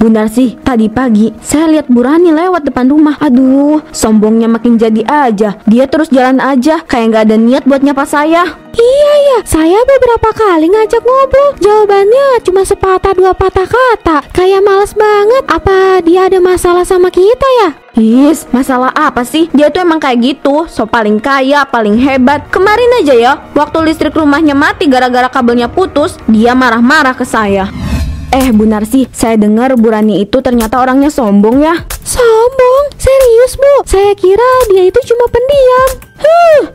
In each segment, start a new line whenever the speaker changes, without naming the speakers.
Benar sih, tadi pagi saya lihat Bu Rani lewat depan rumah. Aduh, sombongnya makin jadi aja. Dia terus jalan aja, kayak nggak ada niat buat nyapa saya.
Iya ya, saya beberapa kali ngajak ngobrol. Jawabannya cuma sepatah dua patah kata. Kayak males banget. Apa dia ada masalah sama kita ya?
Is, masalah apa sih? Dia tuh emang kayak gitu, so paling kaya, paling hebat. Kemarin aja ya, waktu listrik rumahnya mati gara-gara kabelnya putus, dia marah-marah ke saya. Bu Narsi, saya dengar Bu Rani itu ternyata orangnya sombong ya.
Sombong? Serius Bu? Saya kira dia itu cuma pendiam.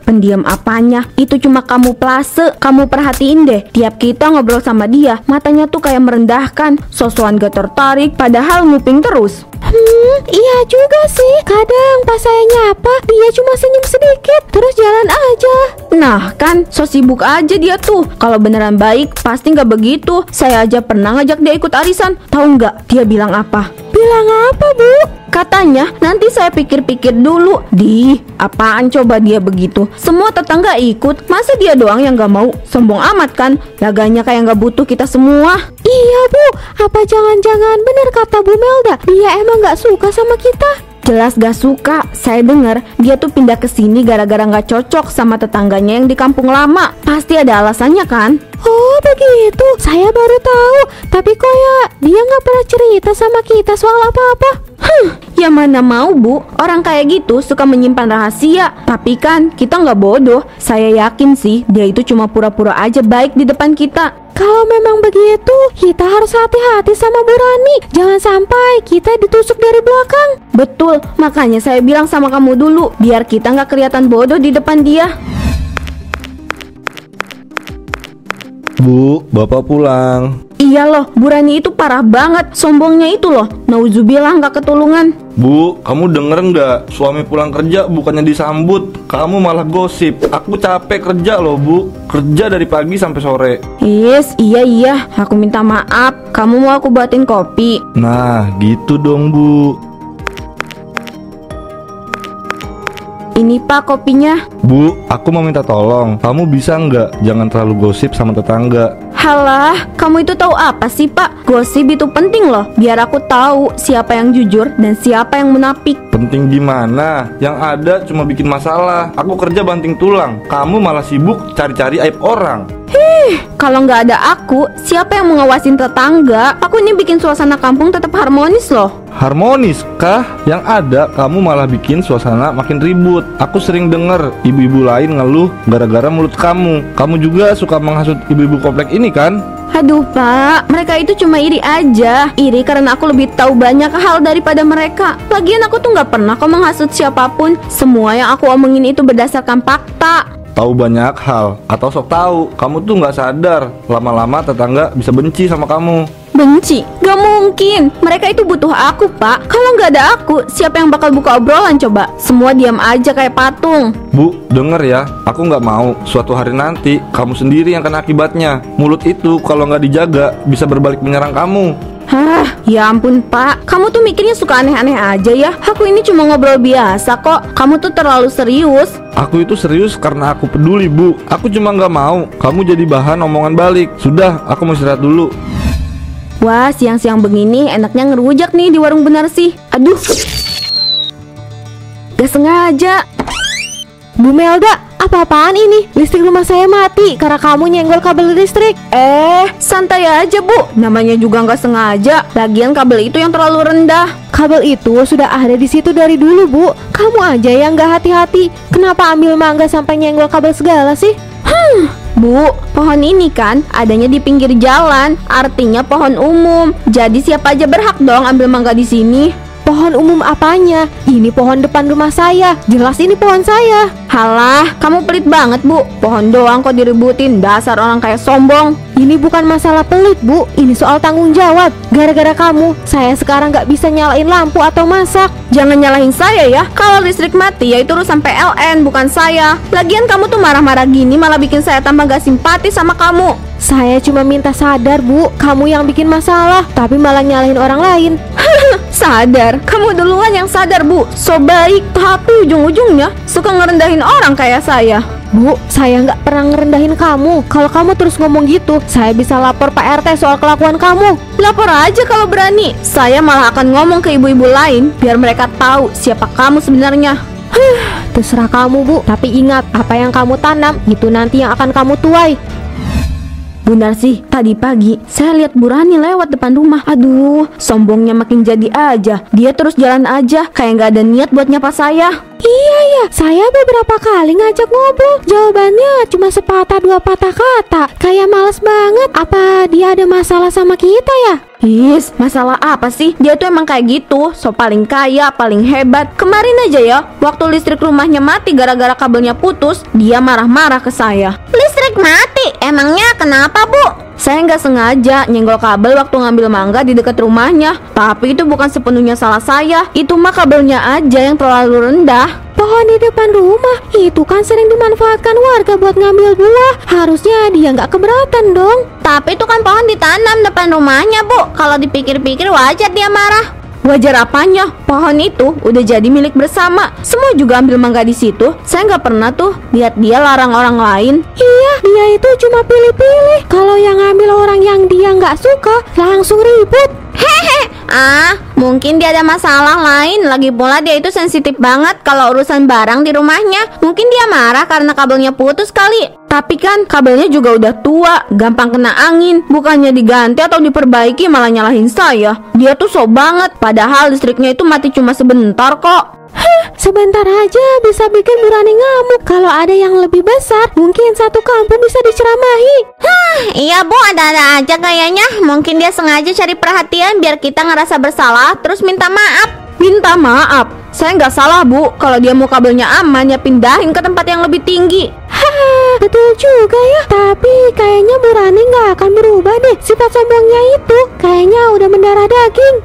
Pendiam apanya? Itu cuma kamuflase. Kamu perhatiin deh, tiap kita ngobrol sama dia, matanya tuh kayak merendahkan, sosokan gak tertarik, padahal nguping terus.
Iya juga sih. Kadang pas saya nyapa, dia cuma senyum sedikit, terus jalan aja.
Nah kan, so sibuk aja dia tuh. Kalau beneran baik, pasti nggak begitu. Saya aja pernah ngajak dia ikut arisan. Tahu nggak dia bilang apa?
Bilang apa Bu?
Katanya, nanti saya pikir-pikir dulu. Apaan coba dia begitu? Semua tetangga ikut, masa dia doang yang gak mau? Sombong amat kan? Laganya kayak gak butuh kita semua.
Iya Bu, apa jangan-jangan benar kata Bu Melda, dia emang gak suka sama kita?
Jelas gak suka. Saya dengar dia tuh pindah ke sini gara-gara gak cocok sama tetangganya yang di kampung lama. Pasti ada alasannya kan?
Oh begitu, saya baru tahu. Tapi kok ya dia gak pernah cerita sama kita soal apa-apa.
Ya mana mau Bu, orang kayak gitu suka menyimpan rahasia. Tapi kan kita nggak bodoh. Saya yakin sih dia itu cuma pura-pura aja baik di depan kita.
Kalau memang begitu, kita harus hati-hati sama Bu Rani. Jangan sampai kita ditusuk dari belakang.
Betul, makanya saya bilang sama kamu dulu, biar kita nggak kelihatan bodoh di depan dia.
Bu, Bapak pulang.
Iya loh, Bu Rani itu parah banget. Sombongnya itu loh, nauzubillah nggak ketulungan.
Bu, kamu denger nggak? Suami pulang kerja bukannya disambut, kamu malah gosip. Aku capek kerja loh Bu, kerja dari pagi sampai sore.
Iya, aku minta maaf. Kamu mau aku buatin kopi?
Nah, gitu dong Bu.
Ini Pak kopinya.
Bu, aku mau minta tolong. Kamu bisa nggak jangan terlalu gosip sama tetangga?
Halah, kamu itu tahu apa sih Pak? Gosip itu penting loh, biar aku tahu siapa yang jujur dan siapa yang munafik.
Penting gimana? Yang ada cuma bikin masalah. Aku kerja banting tulang, kamu malah sibuk cari-cari aib orang.
Kalau nggak ada aku, siapa yang mengawasin tetangga? Aku ini bikin suasana kampung tetap harmonis loh.
Harmonis kah? Yang ada kamu malah bikin suasana makin ribut. Aku sering denger ibu-ibu lain ngeluh gara-gara mulut kamu. Kamu juga suka menghasut ibu-ibu komplek ini kan?
Aduh Pak, mereka itu cuma iri aja. Iri karena aku lebih tahu banyak hal daripada mereka. Lagian aku tuh nggak pernah kok menghasut siapapun. Semua yang aku omongin itu berdasarkan fakta.
Tahu banyak hal atau sok tahu, kamu tuh nggak sadar lama-lama tetangga bisa benci sama kamu.
Benci? Gak mungkin. Mereka itu butuh aku Pak. Kalau nggak ada aku, siapa yang bakal buka obrolan coba? Semua diam aja kayak patung.
Bu, denger ya, aku nggak mau suatu hari nanti kamu sendiri yang kena akibatnya. Mulut itu kalau nggak dijaga bisa berbalik menyerang kamu.
Ya ampun Pak, kamu tuh mikirnya suka aneh-aneh aja ya. Aku ini cuma ngobrol biasa kok. Kamu tuh terlalu serius.
Aku itu serius karena aku peduli Bu. Aku cuma nggak mau kamu jadi bahan omongan balik. Sudah, aku mau istirahat dulu.
Wah, siang-siang begini enaknya ngerujak nih di warung Benar sih. Aduh, gak sengaja.
Bu Melda, apa-apaan ini? Listrik rumah saya mati karena kamu nyenggol kabel listrik.
Santai aja Bu, namanya juga nggak sengaja. Lagian kabel itu yang terlalu rendah.
Kabel itu sudah ada di situ dari dulu Bu. Kamu aja yang nggak hati-hati. Kenapa ambil mangga sampai nyenggol kabel segala sih?
Bu, pohon ini kan adanya di pinggir jalan, artinya pohon umum. Jadi siapa aja berhak dong ambil mangga di sini.
Pohon umum apanya? Ini pohon depan rumah saya. Jelas ini pohon saya.
Halah, kamu pelit banget Bu. Pohon doang kok diributin, dasar orang kayak sombong.
Ini bukan masalah pelit Bu, ini soal tanggung jawab. Gara-gara kamu, saya sekarang gak bisa nyalain lampu atau masak.
Jangan nyalahin saya ya. Kalau listrik mati ya itu urusan PLN, bukan saya. Lagian kamu tuh marah-marah gini malah bikin saya tambah gak simpati sama kamu.
Saya cuma minta sadar Bu, kamu yang bikin masalah, tapi malah nyalahin orang lain.
Sadar? Kamu duluan yang sadar Bu. So baik, tapi ujung-ujungnya suka ngerendahin orang kayak saya.
Bu, saya nggak pernah ngerendahin kamu. Kalau kamu terus ngomong gitu, saya bisa lapor Pak RT soal kelakuan kamu.
Lapor aja kalau berani. Saya malah akan ngomong ke ibu-ibu lain biar mereka tahu siapa kamu sebenarnya.
Terserah kamu, Bu. Tapi ingat, apa yang kamu tanam, itu nanti yang akan kamu tuai.
Benar sih, tadi pagi saya lihat Bu Rani lewat depan rumah. Aduh, sombongnya makin jadi aja. Dia terus jalan aja, kayak nggak ada niat buat nyapa saya.
Iya ya, saya beberapa kali ngajak ngobrol. Jawabannya cuma sepatah dua patah kata. Kayak males banget. Apa dia ada masalah sama kita ya?
Is, masalah apa sih? Dia tuh emang kayak gitu, so paling kaya, paling hebat. Kemarin aja ya, waktu listrik rumahnya mati gara-gara kabelnya putus, dia marah-marah ke saya. Listrik mati? Emangnya kenapa, Bu? Saya nggak sengaja nyenggol kabel waktu ngambil mangga di dekat rumahnya. Tapi itu bukan sepenuhnya salah saya. Itu mah kabelnya aja yang terlalu rendah.
Pohon di depan rumah itu kan sering dimanfaatkan warga buat ngambil buah. Harusnya dia nggak keberatan dong.
Tapi itu kan pohon ditanam depan rumahnya, Bu. Kalau dipikir-pikir wajar dia marah. Wajar apanya? Pohon itu udah jadi milik bersama. Semua juga ambil mangga di situ. Saya nggak pernah tuh lihat dia larang orang lain.
Iya, dia itu cuma pilih-pilih. Kalau yang ngambil orang yang dia nggak suka, langsung ribut.
Mungkin dia ada masalah lain. Lagi pula dia itu sensitif banget kalau urusan barang di rumahnya. Mungkin dia marah karena kabelnya putus kali. Tapi kan kabelnya juga udah tua, gampang kena angin. Bukannya diganti atau diperbaiki malah nyalahin saya. Dia tuh sok banget. Padahal listriknya itu mati cuma sebentar kok.
Sebentar aja bisa bikin Bu Rani ngamuk. Kalau ada yang lebih besar, mungkin satu kampung bisa diceramahi.
Iya Bu, ada-ada aja kayaknya. Mungkin dia sengaja cari perhatian biar kita ngerasa bersalah terus minta maaf. Minta maaf? Saya nggak salah Bu. Kalau dia mau kabelnya aman ya pindahin ke tempat yang lebih tinggi.
Betul juga ya. Tapi kayaknya Bu Rani nggak akan berubah deh. Sifat sombongnya itu kayaknya udah mendarah daging.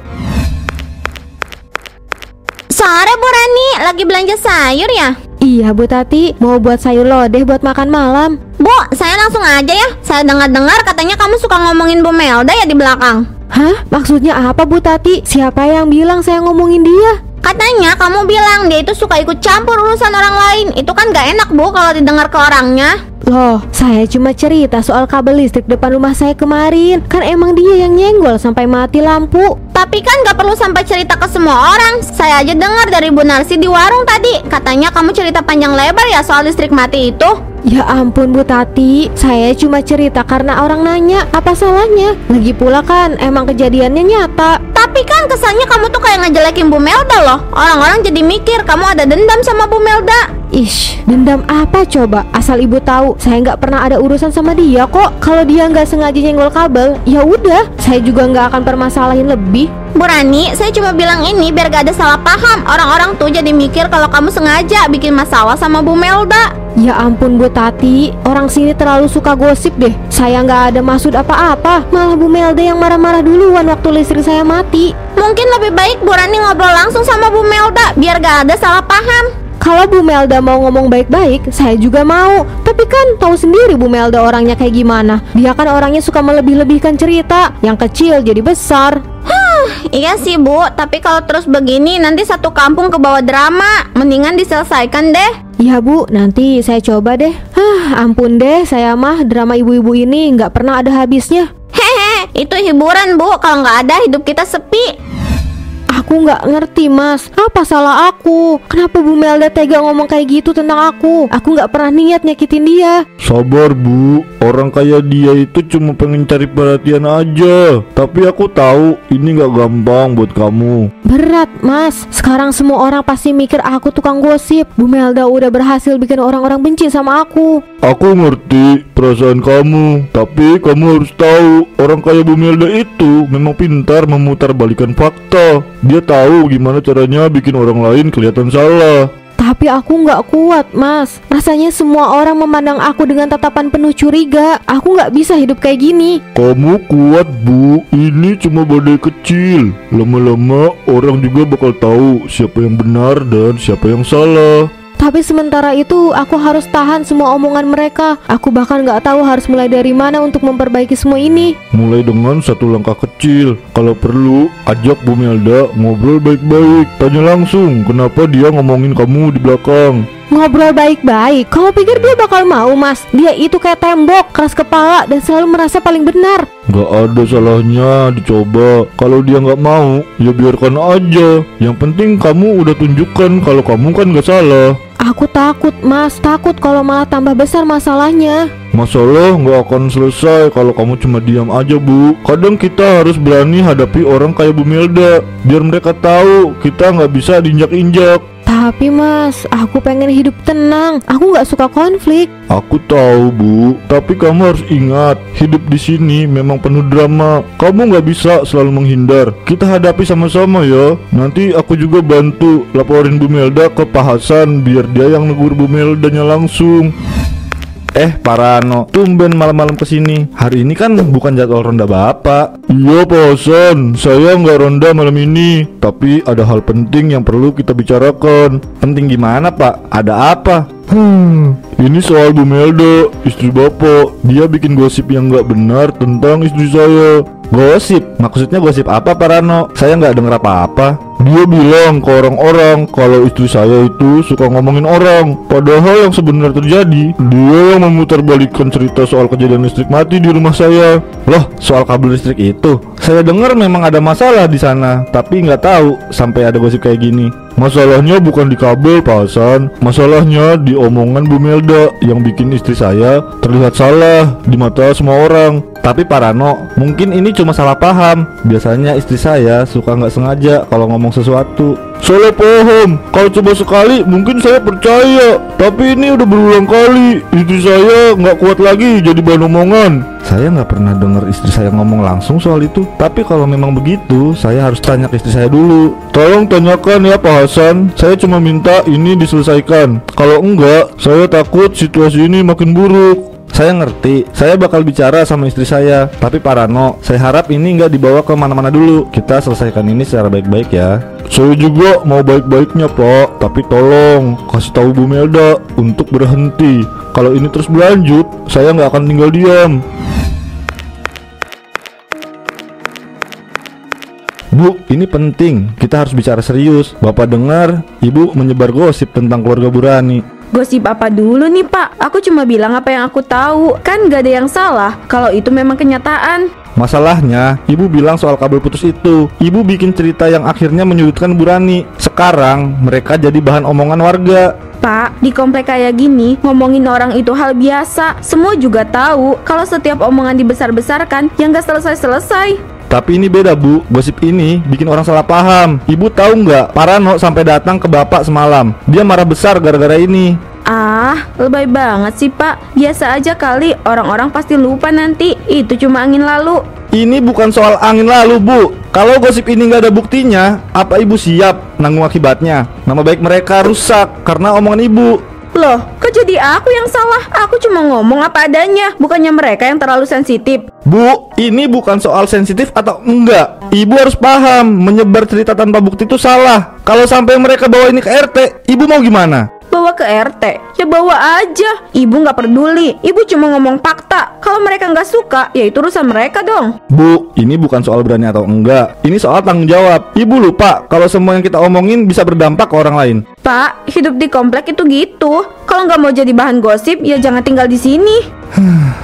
Sore Bu Rani, lagi belanja sayur ya?
Iya Bu Tati, mau buat sayur lodeh buat makan malam.
Bu, saya langsung aja ya. Saya dengar-dengar katanya kamu suka ngomongin Bu Melda ya di belakang.
Hah? Maksudnya apa Bu Tati? Siapa yang bilang saya ngomongin dia?
Katanya kamu bilang dia itu suka ikut campur urusan orang lain. Itu kan gak enak Bu kalau didengar ke orangnya.
Loh, saya cuma cerita soal kabel listrik depan rumah saya kemarin. Kan emang dia yang nyenggol sampai mati lampu.
Tapi kan gak perlu sampai cerita ke semua orang. Saya aja dengar dari Bu Narsi di warung tadi. Katanya kamu cerita panjang lebar ya soal listrik mati itu.
Ya ampun Bu Tati, saya cuma cerita karena orang nanya. Apa salahnya? Lagi pula kan emang kejadiannya nyata.
Tapi kan kesannya kamu tuh kayak ngejelekin Bu Melda loh. Orang-orang jadi mikir kamu ada dendam sama Bu Melda.
Ish, dendam apa coba? Asal ibu tahu, saya nggak pernah ada urusan sama dia kok. Kalau dia nggak sengaja nyenggol kabel, ya udah, saya juga nggak akan permasalahin lebih.
Bu Rani, saya cuma bilang ini biar gak ada salah paham. Orang-orang tuh jadi mikir kalau kamu sengaja bikin masalah sama Bu Melda.
Ya ampun Bu Tati, orang sini terlalu suka gosip deh. Saya nggak ada maksud apa-apa. Malah Bu Melda yang marah-marah duluan waktu listrik saya mati.
Mungkin lebih baik Bu Rani ngobrol langsung sama Bu Melda biar gak ada salah paham.
Kalau Bu Melda mau ngomong baik-baik, saya juga mau. Tapi kan tahu sendiri Bu Melda orangnya kayak gimana. Dia kan orangnya suka melebih-lebihkan cerita. Yang kecil jadi besar.
Iya sih Bu, tapi kalau terus begini nanti satu kampung kebawa drama. Mendingan diselesaikan deh.
Iya Bu, nanti saya coba deh. Ampun deh, saya mah drama ibu-ibu ini nggak pernah ada habisnya.
Hehe, itu hiburan Bu. Kalau nggak ada hidup kita sepi.
Aku nggak ngerti Mas, apa salah aku? Kenapa Bu Melda tega ngomong kayak gitu tentang aku? Aku nggak pernah niat nyakitin dia.
Sabar Bu, orang kayak dia itu cuma pengen cari perhatian aja. Tapi aku tahu ini gak gampang buat kamu.
Berat Mas, sekarang semua orang pasti mikir aku tukang gosip. Bu Melda udah berhasil bikin orang-orang benci sama aku.
Aku ngerti perasaan kamu, tapi kamu harus tahu orang kayak Bu Melda itu memang pintar memutarbalikkan fakta. Dia tahu gimana caranya bikin orang lain kelihatan salah.
Tapi aku nggak kuat Mas. Rasanya semua orang memandang aku dengan tatapan penuh curiga. Aku nggak bisa hidup kayak gini.
Kamu kuat Bu, ini cuma badai kecil. Lama-lama orang juga bakal tahu siapa yang benar dan siapa yang salah.
Tapi sementara itu aku harus tahan semua omongan mereka. Aku bahkan gak tahu harus mulai dari mana untuk memperbaiki semua ini.
Mulai dengan satu langkah kecil. Kalau perlu, ajak Bu Melda ngobrol baik-baik. Tanya langsung kenapa dia ngomongin kamu di belakang.
ngobrol baik-baik. Kamu pikir dia bakal mau, Mas? Dia itu kayak tembok, keras kepala dan selalu merasa paling benar.
Gak ada salahnya dicoba. Kalau dia nggak mau, ya biarkan aja. Yang penting kamu udah tunjukkan kalau kamu kan nggak salah.
Aku takut, Mas. Takut kalau malah tambah besar masalahnya.
Masalah nggak akan selesai kalau kamu cuma diam aja, Bu. Kadang kita harus berani hadapi orang kayak Bu Melda, biar mereka tahu kita nggak bisa diinjak-injak.
Tapi Mas, aku pengen hidup tenang. Aku nggak suka konflik.
Aku tahu, Bu, tapi kamu harus ingat, hidup di sini memang penuh drama. Kamu nggak bisa selalu menghindar. Kita hadapi sama-sama ya. Nanti aku juga bantu laporin Bu Melda ke Pak Hasan, biar dia yang negur Bu Meldanya langsung.
Pak Rano, tumben malam-malam kesini. Hari ini kan bukan jadwal ronda Bapak.
Iya Pak Hasan, saya nggak ronda malam ini, tapi ada hal penting yang perlu kita bicarakan.
Penting gimana, Pak? Ada apa?
Ini soal Bu Melda, istri Bapak. Dia bikin gosip yang nggak benar tentang istri saya.
Gosip? Maksudnya gosip apa, Pak Rano? Saya nggak denger apa-apa.
Dia bilang ke orang-orang kalau istri saya itu suka ngomongin orang. Padahal yang sebenarnya terjadi, dia yang memutarbalikkan cerita soal kejadian listrik mati di rumah saya.
Loh, soal kabel listrik itu? Saya dengar memang ada masalah di sana, tapi nggak tahu sampai ada gosip kayak gini.
Masalahnya bukan di kabel, Pak Hasan. Masalahnya di omongan Bu Melda yang bikin istri saya terlihat salah di mata semua orang.
Tapi Pak Rano, mungkin ini cuma salah paham. Biasanya istri saya suka nggak sengaja kalau ngomong sesuatu.
Salah paham? Kalau coba sekali mungkin saya percaya, tapi ini udah berulang kali. Istri saya nggak kuat lagi jadi bahan omongan.
Saya nggak pernah dengar istri saya ngomong langsung soal itu. Tapi kalau memang begitu, saya harus tanya ke istri saya dulu.
Tolong tanyakan ya Pak Hasan. Saya cuma minta ini diselesaikan. Kalau enggak, saya takut situasi ini makin buruk.
Saya ngerti, saya bakal bicara sama istri saya. Tapi Pak Rano, saya harap ini nggak dibawa ke mana-mana dulu. Kita selesaikan ini secara baik-baik ya.
Saya juga mau baik-baiknya Pak, tapi tolong kasih tahu Bu Melda untuk berhenti. Kalau ini terus berlanjut, saya nggak akan tinggal diam.
Bu, ini penting. Kita harus bicara serius. Bapak dengar Ibu menyebar gosip tentang keluarga Bu Rani.
Gosip apa dulu nih Pak? Aku cuma bilang apa yang aku tahu. Kan gak ada yang salah kalau itu memang kenyataan.
Masalahnya, Ibu bilang soal kabel putus itu. Ibu bikin cerita yang akhirnya menyudutkan Bu Rani. Sekarang mereka jadi bahan omongan warga.
Pak, di komplek kayak gini, ngomongin orang itu hal biasa. Semua juga tahu kalau setiap omongan dibesar-besarkan yang gak selesai-selesai.
Tapi ini beda Bu, gosip ini bikin orang salah paham. Ibu tahu nggak, Pak Rano sampai datang ke Bapak semalam. Dia marah besar gara-gara ini.
Ah, lebay banget sih Pak. Biasa aja kali, orang-orang pasti lupa nanti. Itu cuma angin lalu.
Ini bukan soal angin lalu Bu. Kalau gosip ini nggak ada buktinya, apa Ibu siap nanggung akibatnya? Nama baik mereka rusak karena omongan Ibu.
Loh, kok jadi aku yang salah? Aku cuma ngomong apa adanya, bukannya mereka yang terlalu sensitif.
Bu, ini bukan soal sensitif atau enggak. Ibu harus paham, menyebar cerita tanpa bukti itu salah. Kalau sampai mereka bawa ini ke RT, Ibu mau gimana?
Bawa ke RT? Ya bawa aja. Ibu gak peduli. Ibu cuma ngomong fakta. Kalau mereka gak suka, ya itu urusan mereka dong.
Bu, ini bukan soal berani atau enggak. Ini soal tanggung jawab. Ibu lupa kalau semua yang kita omongin bisa berdampak ke orang lain.
Pak, hidup di komplek itu gitu. Kalau gak mau jadi bahan gosip, ya jangan tinggal di sini.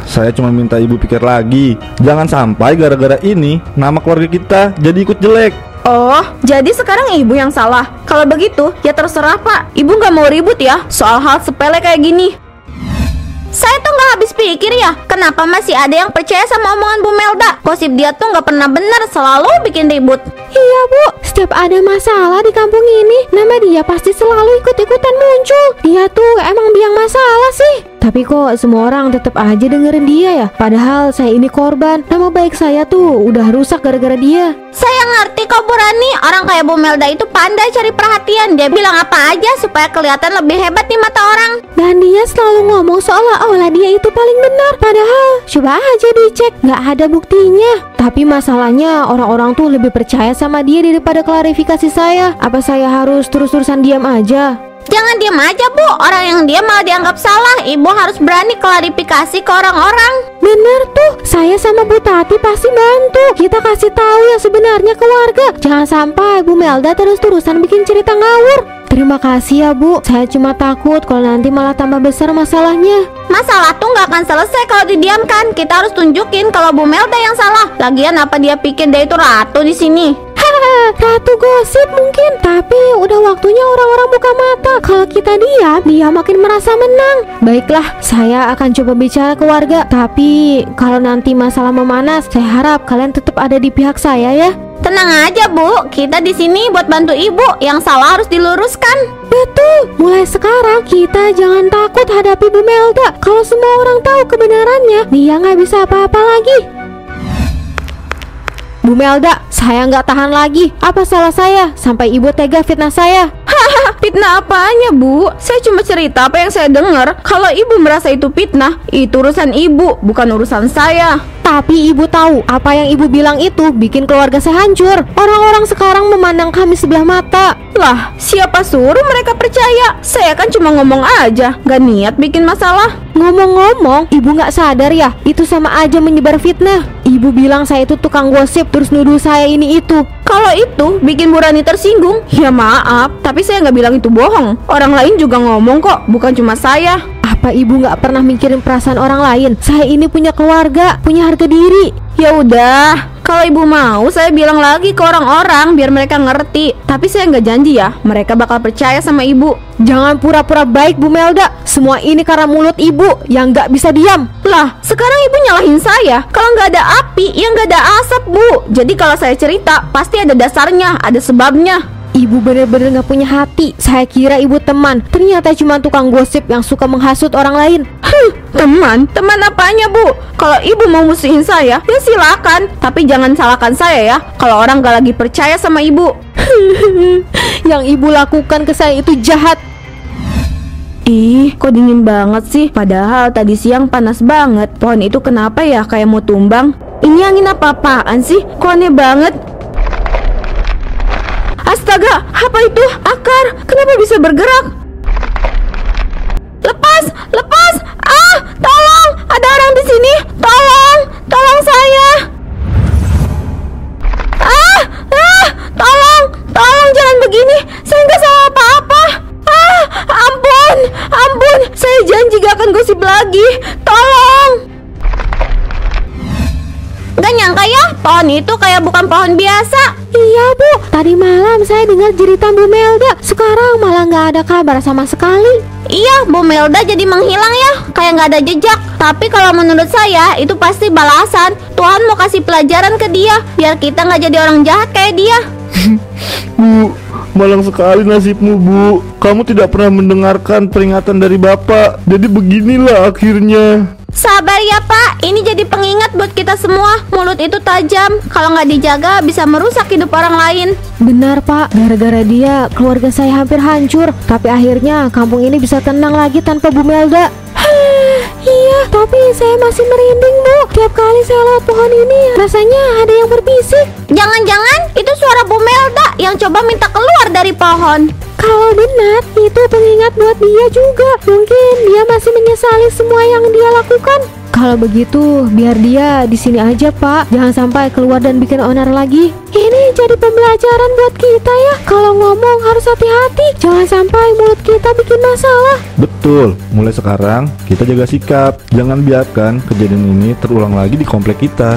Saya cuma minta Ibu pikir lagi. Jangan sampai gara-gara ini nama keluarga kita jadi ikut jelek.
Oh, jadi sekarang ibu yang salah. Kalau begitu, ya terserah Pak. Ibu gak mau ribut ya soal hal sepele kayak gini. Saya tuh gak habis pikir ya, kenapa masih ada yang percaya sama omongan Bu Melda. Gosip dia tuh gak pernah benar, selalu bikin ribut.
Iya Bu, setiap ada masalah di kampung ini, nama dia pasti selalu ikut-ikutan muncul. Dia tuh emang biang masalah sih. Tapi kok semua orang tetap aja dengerin dia ya? Padahal saya ini korban. Nama baik saya tuh udah rusak gara-gara dia.
Saya ngerti kok Bu Rani, orang kayak Bu Melda itu pandai cari perhatian. Dia bilang apa aja supaya kelihatan lebih hebat di mata orang.
Dan dia selalu ngomong seolah-olah dia itu paling benar. Padahal coba aja dicek, nggak ada buktinya. Tapi masalahnya orang-orang tuh lebih percaya sama dia daripada klarifikasi saya. Apa saya harus terus-terusan diam aja?
Jangan diam aja, Bu. Orang yang diam malah dianggap salah. Ibu harus berani klarifikasi ke orang-orang.
Bener tuh, saya sama Bu Tati pasti bantu. Kita kasih tahu yang sebenarnya ke warga. Jangan sampai Bu Melda terus-terusan bikin cerita ngawur. Terima kasih ya Bu, saya cuma takut kalau nanti malah tambah besar masalahnya.
Masalah tuh nggak akan selesai kalau didiamkan. Kita harus tunjukin kalau Bu Melda yang salah. Lagian apa dia pikir dia itu ratu di sini?
Ratu gosip mungkin, tapi udah waktunya orang-orang buka mata. Kalau kita diam, dia makin merasa menang. Baiklah, saya akan coba bicara ke warga. Tapi kalau nanti masalah memanas, saya harap kalian tetap ada di pihak saya ya.
Tenang aja, Bu. Kita di sini buat bantu Ibu. Yang salah harus diluruskan.
Betul, mulai sekarang kita jangan takut hadapi Bu Melda. Kalau semua orang tahu kebenarannya, dia nggak bisa apa-apa lagi. Bu Melda, saya nggak tahan lagi. Apa salah saya sampai Ibu tega fitnah saya?
Fitnah apanya, Bu? Saya cuma cerita apa yang saya dengar. Kalau Ibu merasa itu fitnah, itu urusan Ibu, bukan urusan saya.
Tapi Ibu tahu apa yang Ibu bilang itu bikin keluarga saya hancur. Orang-orang sekarang memandang kami sebelah mata.
Lah, siapa suruh mereka percaya? Saya kan cuma ngomong aja, gak niat bikin masalah.
Ngomong-ngomong, Ibu nggak sadar ya? Itu sama aja menyebar fitnah. Ibu bilang saya itu tukang gosip, terus nuduh saya ini itu.
Kalau itu bikin Bu Rani tersinggung, ya maaf, tapi saya nggak bilang itu bohong. Orang lain juga ngomong kok, bukan cuma saya.
Apa Ibu nggak pernah mikirin perasaan orang lain? Saya ini punya keluarga, punya harga diri.
Ya udah, kalau Ibu mau saya bilang lagi ke orang-orang biar mereka ngerti. Tapi saya nggak janji ya, mereka bakal percaya sama Ibu.
Jangan pura-pura baik Bu Melda. Semua ini karena mulut Ibu yang nggak bisa diam.
Lah, sekarang Ibu nyalahin saya. Kalau nggak ada api, ya nggak ada asap, Bu. Jadi kalau saya cerita, pasti ada dasarnya, ada sebabnya.
Ibu bener-bener gak punya hati. Saya kira Ibu teman, ternyata cuma tukang gosip yang suka menghasut orang lain.
Teman? Teman apanya, Bu? Kalau Ibu mau musuhin saya, ya silakan. Tapi jangan salahkan saya ya kalau orang gak lagi percaya sama Ibu.
Yang Ibu lakukan ke saya itu jahat.
Ih, kok dingin banget sih? Padahal tadi siang panas banget. Pohon itu kenapa ya kayak mau tumbang? Ini angin apa-apaan sih? Kok aneh banget? Astaga, apa itu? Akar, kenapa bisa bergerak? Lepas, lepas! Ah, tolong! Ada orang di sini! Tolong! Tolong saya! Tolong! Tolong, jangan begini! Saya nggak salah apa-apa! Ampun! Ampun! Saya janji gak akan gosip lagi! Tolong! Gak nyangka ya, pohon itu kayak bukan pohon biasa.
Iya Bu, tadi malam saya dengar jeritan Bu Melda. Sekarang malah gak ada kabar sama sekali.
Iya, Bu Melda jadi menghilang ya, kayak gak ada jejak. Tapi kalau menurut saya, itu pasti balasan. Tuhan mau kasih pelajaran ke dia, biar kita gak jadi orang jahat kayak dia.
Bu, malang sekali nasibmu, Bu. Kamu tidak pernah mendengarkan peringatan dari Bapak. Jadi beginilah akhirnya.
Sabar ya Pak, ini jadi pengingat buat kita semua. Mulut itu tajam, kalau nggak dijaga bisa merusak hidup orang lain.
Benar Pak, gara-gara dia keluarga saya hampir hancur. Tapi akhirnya kampung ini bisa tenang lagi tanpa Bu Melda. Iya, tapi saya masih merinding Bu. Tiap kali saya lihat pohon ini, rasanya ada yang berbisik.
Jangan-jangan itu suara Bu Melda yang coba minta keluar dari pohon.
Kalau benar, itu pengingat buat dia juga. Mungkin dia masih menyesali semua yang dia lakukan. Kalau begitu, biar dia di sini aja Pak. Jangan sampai keluar dan bikin onar lagi. Ini jadi pembelajaran buat kita ya. Kalau ngomong harus hati-hati. Jangan sampai mulut kita bikin masalah.
Betul, mulai sekarang kita jaga sikap. Jangan biarkan kejadian ini terulang lagi di komplek kita.